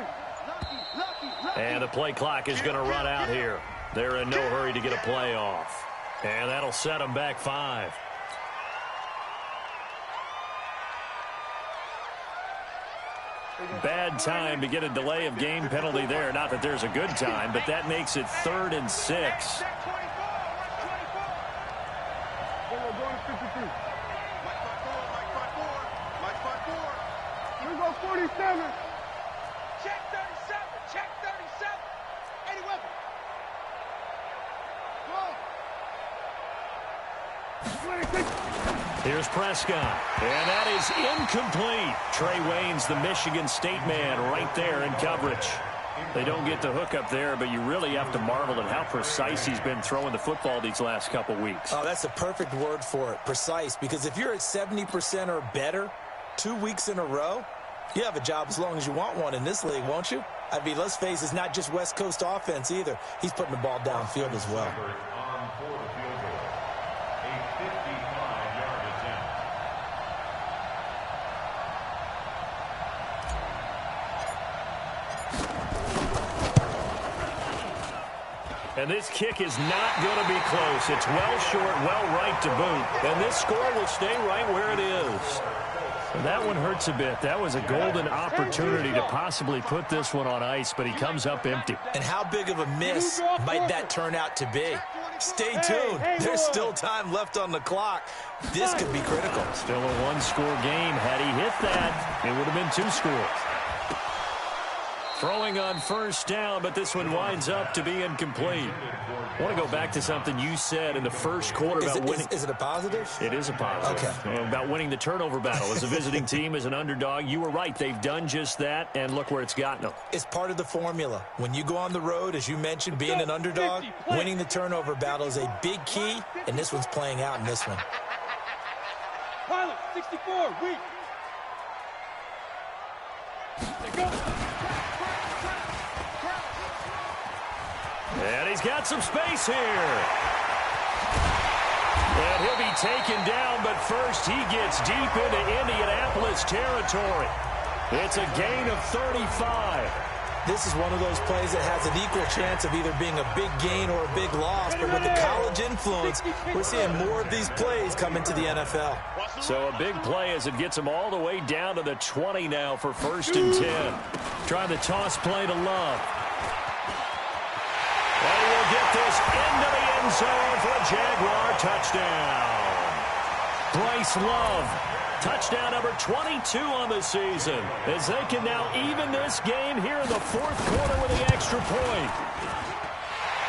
in. And the play clock is going to run out here. They're in no hurry to get a play off. And that'll set them back 5. Bad time to get a delay of game penalty there. Not that there's a good time, but that makes it 3rd and 6. We're going to 53. Mike 5-4. Here we go, 47. Check 37. Eddie Weber. Go. 26. Here's Prescott, and that is incomplete. Trey Waynes, the Michigan State man, right there in coverage. They don't get the hook up there, but you really have to marvel at how precise he's been throwing the football these last couple weeks. Oh, that's the perfect word for it, precise, because if you're at 70% or better 2 weeks in a row, you have a job as long as you want one in this league, won't you? I mean, let's face it, it's not just West Coast offense either. He's putting the ball downfield as well. And this kick is not going to be close. It's well short, well right to boot. And this score will stay right where it is. And that one hurts a bit. That was a golden opportunity to possibly put this one on ice, but he comes up empty. And how big of a miss might that turn out to be? Stay tuned. There's still time left on the clock. This could be critical. Still a one-score game. Had he hit that, it would have been 2 scores. Throwing on first down, but this one winds up to be incomplete. I want to go back to something you said in the first quarter about winning. Is it a positive? It is a positive. Okay. About winning the turnover battle. As a visiting team, as an underdog, you were right. They've done just that, and look where it's gotten them. It's part of the formula. When you go on the road, as you mentioned, being an underdog, winning the turnover battle is a big key, and this one's playing out in this one. Pilot, 64, weak. Go. And he's got some space here. And he'll be taken down, but first he gets deep into Indianapolis territory. It's a gain of 35. This is one of those plays that has an equal chance of either being a big gain or a big loss, but with the college influence, we're seeing more of these plays come into the NFL. So a big play as it gets him all the way down to the 20 now for 1st and 10. Trying the toss play to Love. And he will get this into the end zone for a Jaguar touchdown. Bryce Love, touchdown number 22 on the season, as they can now even this game here in the 4th quarter with the extra point.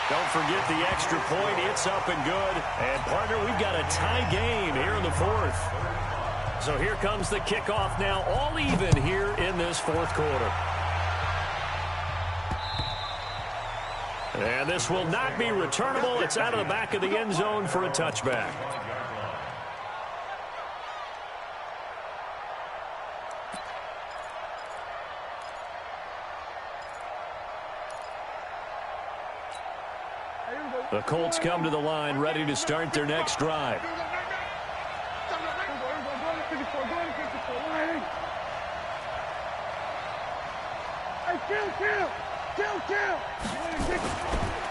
Don't forget the extra point. It's up and good. And, partner, we've got a tie game here in the 4th. So here comes the kickoff now, all even here in this 4th quarter. And this will not be returnable. It's out of the back of the end zone for a touchback. The Colts come to the line, ready to start their next drive.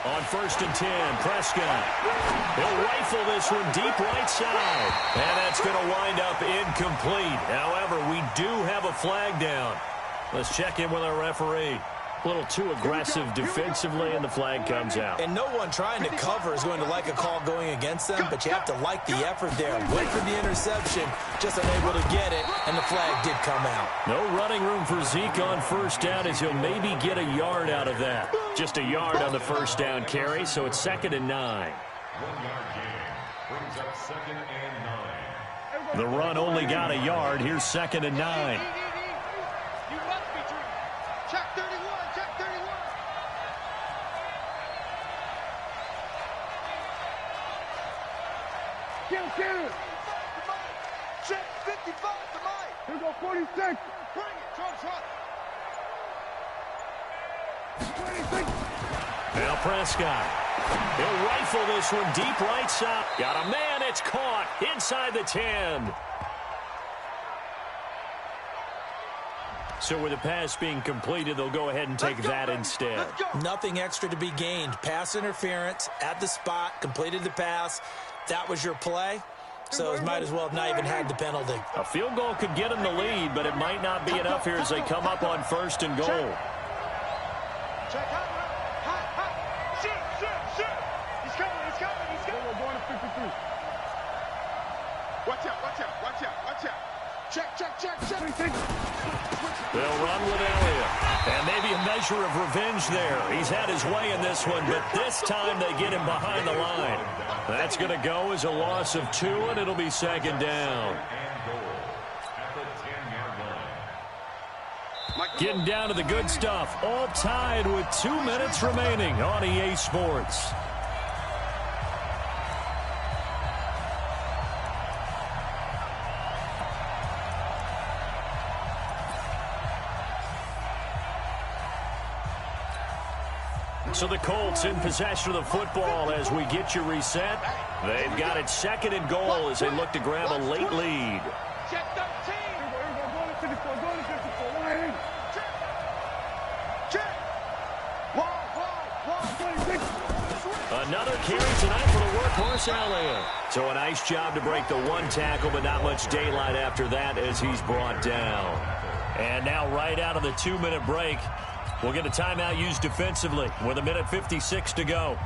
On 1st and 10, Prescott. He'll rifle this one deep right side. And that's going to wind up incomplete. However, we do have a flag down. Let's check in with our referee. A little too aggressive defensively, and the flag comes out. And no one trying to cover is going to like a call going against them, but you have to like the effort there. Went for the interception, just unable to get it, and the flag did come out. No running room for Zeke on 1st down, as he'll maybe get a yard out of that. Just a yard on the 1st down carry, so it's 2nd and 9. 1 yard gain brings up 2nd and 9. The run only got a yard. Here's 2nd and 9. You must be true. Check 31. Check 31. Kill. Check 55 to Mike. Here go 46. Bring it. Trump. 26. Now Prescott. He'll rifle this one deep right side. Got a man. It's caught inside the 10. So with the pass being completed, they'll go ahead and take that instead. Nothing extra to be gained. Pass interference at the spot, completed the pass. That was your play, so it might as well have not even had the penalty. A field goal could get them the lead, but it might not be enough here as they come up on 1st and goal. Check out. Shoot. He's coming. We're going to 53. Watch out. Check. They'll run with Elliott. And maybe a measure of revenge there. He's had his way in this one, but this time they get him behind the line. That's going to go as a loss of 2, and it'll be 2nd down. Getting down to the good stuff. All tied with 2 minutes remaining on EA Sports. So the Colts in possession of the football as we get you reset. They've got it 2nd and goal as they look to grab a late lead. Check 13. Go to 54. Check. Wide. 26. Another carry tonight for the workhorse Elliott. So a nice job to break the 1 tackle, but not much daylight after that as he's brought down. And now right out of the 2-minute break, we'll get a timeout used defensively with 1:56 to go.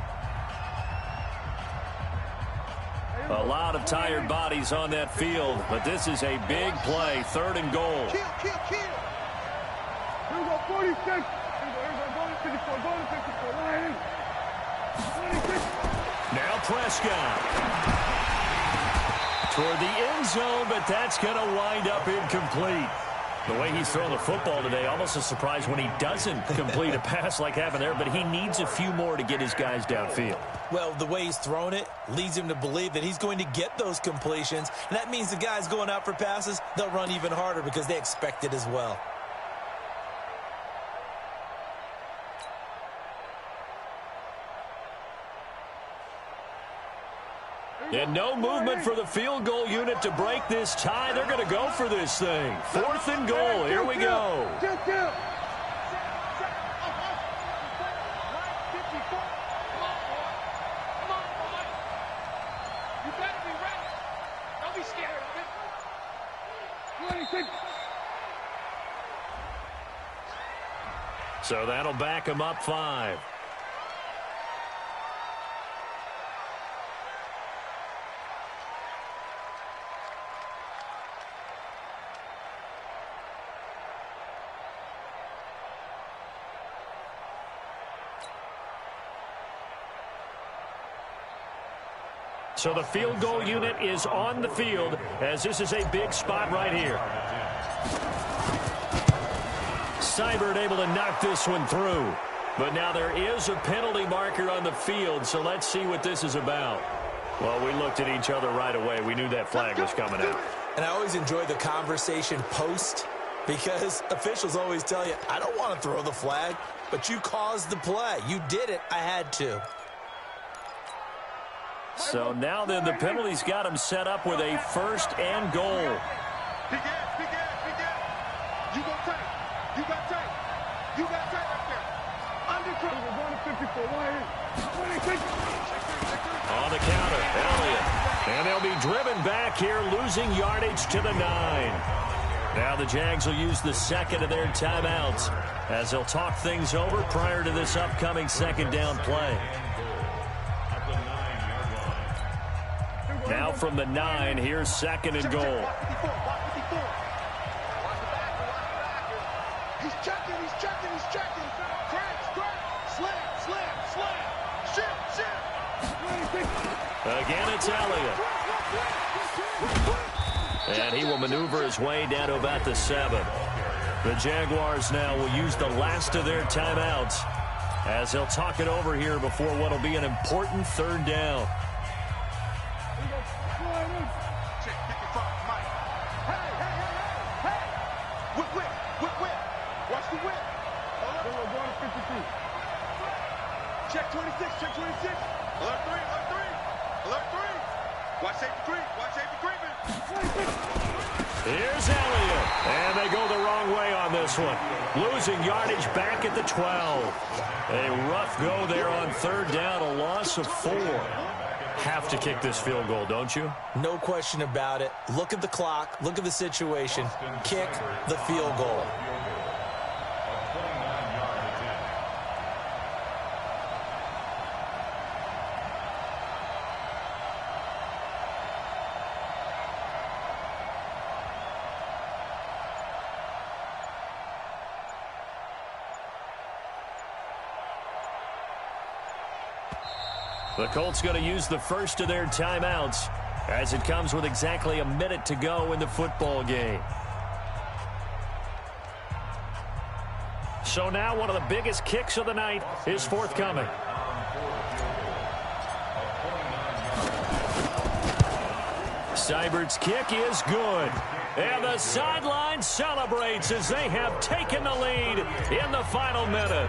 A lot of tired bodies on that field, but this is a big play, 3rd and goal. Kill. Here we go, 46. Now Prescott. Toward the end zone, but that's going to wind up incomplete. The way he's throwing the football today, almost a surprise when he doesn't complete a pass like happened there, but he needs a few more to get his guys downfield. Well, the way he's thrown it leads him to believe that he's going to get those completions. And that means the guys going out for passes, they'll run even harder because they expect it as well. And no movement for the field goal unit to break this tie. They're going to go for this thing. 4th and goal. Here we go. So that'll back him up 5. So the field goal unit is on the field as this is a big spot right here. Seibert able to knock this one through. But now there is a penalty marker on the field, so let's see what this is about. Well, we looked at each other right away. We knew that flag was coming out. And I always enjoy the conversation post because officials always tell you, I don't want to throw the flag, but you caused the play. You did it. I had to. So now then the penalty's got him set up with a 1st and goal. Big ass. You got tight. You got tight. You got tight right there. Undercut. On the counter, Elliott. And they'll be driven back here, losing yardage to the 9. Now the Jags will use the 2nd of their timeouts as they'll talk things over prior to this upcoming 2nd down play. Now from the 9, here's 2nd and goal. He's checking. Slam. Shit. Again, it's Elliott. And he will maneuver his way down to about the 7. The Jaguars now will use the last of their timeouts as they'll talk it over here before what will be an important 3rd down. Check 26. Alert 3. Watch safety creep. Here's Elliott. And they go the wrong way on this one. Losing yardage back at the 12. A rough go there on 3rd down, a loss of 4. Have to kick this field goal, don't you? No question about it. Look at the clock. Look at the situation. Kick the field goal. The Colts going to use the 1st of their timeouts as it comes with exactly a minute to go in the football game. So now one of the biggest kicks of the night is forthcoming. Seibert's kick is good. And the sideline celebrates as they have taken the lead in the final minute.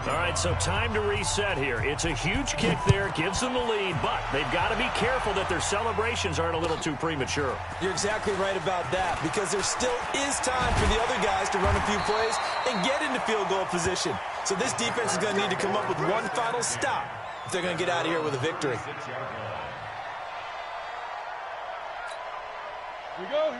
All right, so time to reset here. It's a huge kick there, gives them the lead, but they've got to be careful that their celebrations aren't a little too premature. You're exactly right about that because there still is time for the other guys to run a few plays and get into field goal position. So this defense is going to need to come up with one final stop if they're going to get out of here with a victory.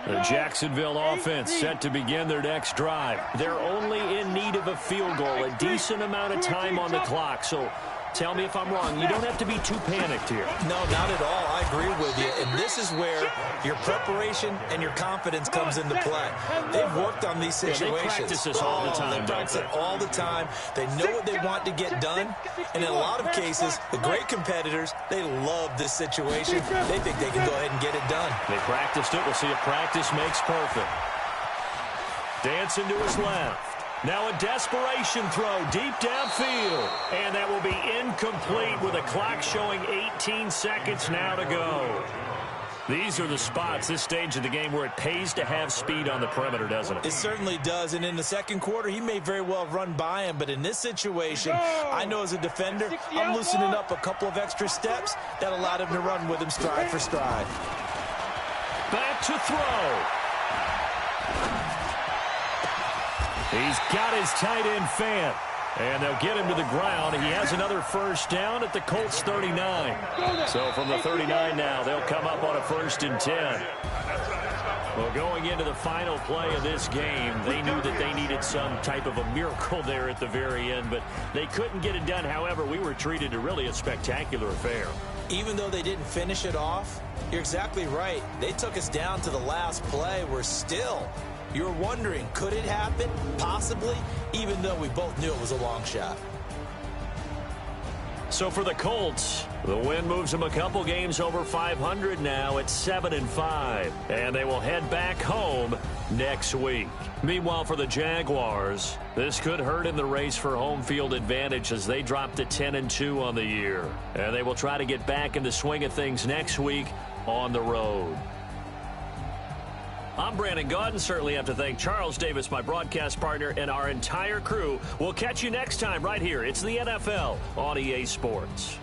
The Jacksonville offense set to begin their next drive. They're only in need of a field goal, a decent amount of time on the clock. So Tell me if I'm wrong. You don't have to be too panicked here. No, not at all. I agree with you. And this is where your preparation and your confidence comes into play. They've worked on these situations. Yeah, they practice this all the time. They practice it all the time. They know what they want to get done. And in a lot of cases, the great competitors, they love this situation. They think they can go ahead and get it done. They practiced it. We'll see if practice makes perfect. Dancing to his left. Now a desperation throw deep downfield. And that will be incomplete with a clock showing 18 seconds now to go. These are the spots, this stage of the game, where it pays to have speed on the perimeter, doesn't it? It certainly does. And in the second quarter, he may very well run by him. But in this situation, I know as a defender, I'm loosening up a couple of extra steps that allowed him to run with him stride for stride. Back to throw. He's got his tight end fan. And they'll get him to the ground. He has another first down at the Colts 39. So from the 39 now, they'll come up on a 1st and 10. Well, going into the final play of this game, they knew that they needed some type of a miracle there at the very end, but they couldn't get it done. However, we were treated to really a spectacular affair. Even though they didn't finish it off, you're exactly right. They took us down to the last play. We're still... You're wondering, could it happen? Possibly, even though we both knew it was a long shot. So for the Colts, the win moves them a couple games over 500 now at 7-5. And they will head back home next week. Meanwhile, for the Jaguars, this could hurt in the race for home field advantage as they drop to 10-2 on the year. And they will try to get back in the swing of things next week on the road. I'm Brandon Gaudin. Certainly have to thank Charles Davis, my broadcast partner, and our entire crew. We'll catch you next time right here. It's the NFL on EA Sports.